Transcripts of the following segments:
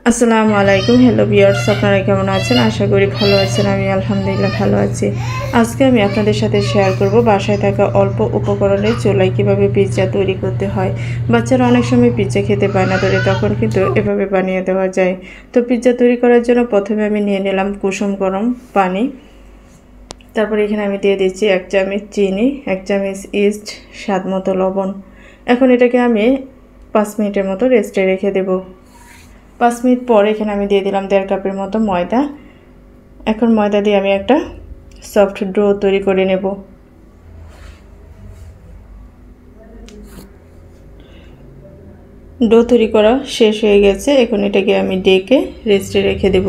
আসসালামু আলাইকুম। Hello viewers, আপনারা কেমন আছেন? আশা করি ভালো আছেন। আমি আলহামদুলিল্লাহ ভালো আছি। আজকে আমি আপনাদের সাথে শেয়ার করব বাসায় থাকা অল্প উপকরণে চুলায় কিভাবে পিৎজা তৈরি করতে হয়। বাচ্চারা অনেক সময় পিৎজা খেতে পায় না, তখন কিন্তু এভাবে বানিয়ে দেওয়া যায়। তো পিৎজা তৈরি করার জন্য প্রথমে আমি নিয়ে নিলাম কুসুম গরম পানি। তারপর এখানে আমি দিয়ে দিচ্ছি 1 চামচ চিনি, 1 চামচ ইস্ট, স্বাদ মতো লবণ। এখন এটাকে আমি 5 মিনিটের মতো রেস্টে রেখে দেব। 5 মিনিট পর এখানে আমি দিয়ে দিলাম 1.5 কাপের মতো ময়দা। এখন ময়দা দিয়ে আমি একটা সফট ডো তৈরি করে নেব। ডো তৈরি করা শেষ হয়ে গেছে। এখন এটাকে আমি ডেকে রেস্টে রেখে দেব।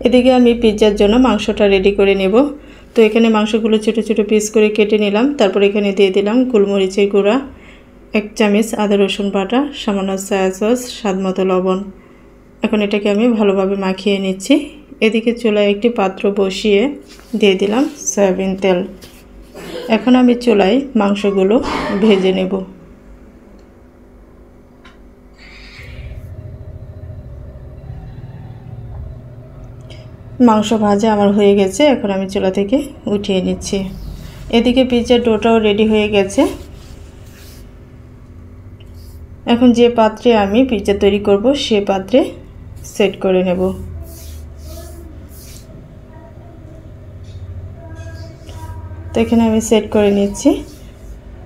এদিকে আমি পিৎজার জন্য মাংসটা রেডি করে নেব। তো এখানে মাংসগুলো ছোট ছোট পিস করে কেটে নিলাম। তারপর এখানে দিয়ে দিলাম গোলমরিচের গুঁড়া, 1 চামচ আদা রসুন বাটা, সামান্য সয়া সস, স্বাদ মতো লবণ। এখন এটাকে আমি ভালোভাবে মাখিয়ে নিচ্ছি। এদিকে চুলায় একটি পাত্র বসিয়ে দিয়ে দিলাম সয়াবিন তেল। এখন আমি চুলায় মাংসগুলো ভেজে নেব। মাংস ভাজা আমার হয়ে গেছে। এখন আমি চুলা থেকে উঠিয়ে নিচ্ছি। এদিকে পিৎজার ডোটাও রেডি হয়ে গেছে। এখন যে পাত্রে আমি পিৎজা তৈরি করব সে পাত্রে সেট করে নেব। তো এখানে আমি সেট করে নিচ্ছি।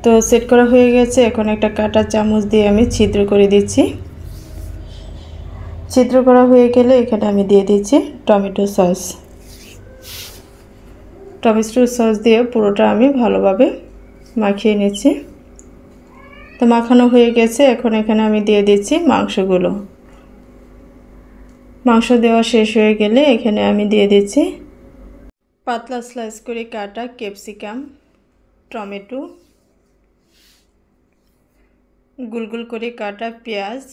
তো সেট করা হয়ে গেছে। এখন একটা কাঁটা চামচ দিয়ে আমি ছিদ্র করে দিচ্ছি। ছিদ্র করা হয়ে গেলে এখানে আমি দিয়ে দিচ্ছি টমেটো সস। টমেটো সস দিয়ে পুরোটা আমি ভালোভাবে মাখিয়ে নিচ্ছি। তো মাখানো হয়ে গেছে। এখন এখানে আমি দিয়ে দিচ্ছি মাংসগুলো। মাংস দেওয়া শেষ হয়ে গেলে এখানে আমি দিয়ে দিচ্ছি পাতলা স্লাইস করে কাটা ক্যাপসিকাম, টমেটো, গোল গোল করে কাটা পেঁয়াজ,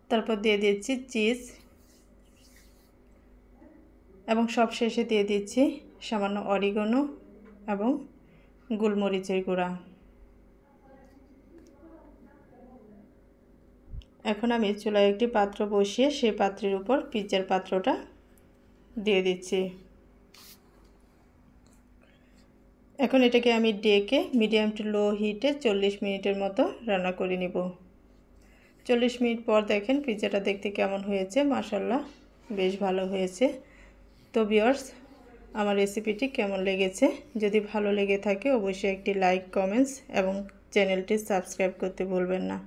তারপর দিয়ে দিচ্ছি চিজ এবং সব শেষে দিয়ে দিচ্ছি সামান্য অরিগানো এবং গোলমরিচের গুঁড়া। এখন আমি চুলায় একটি পাত্র বসিয়ে সেই পাত্রের উপর পিৎজার পাত্রটা দিয়ে দিচ্ছি। এখন এটাকে আমি ডেকে মিডিয়াম টু লো হিটে 40 মিনিটের মতো রান্না করে নিব। 40 মিনিট পর দেখেন পিৎজাটা দেখতে কেমন হয়েছে। মাশাআল্লাহ বেশ ভালো হয়েছে। তো ভিউয়ার্স, আমার রেসিপিটি কেমন লেগেছে? যদি ভালো লেগে থাকে অবশ্যই একটি লাইক, কমেন্টস এবং চ্যানেলটি সাবস্ক্রাইব করতে ভুলবেন না।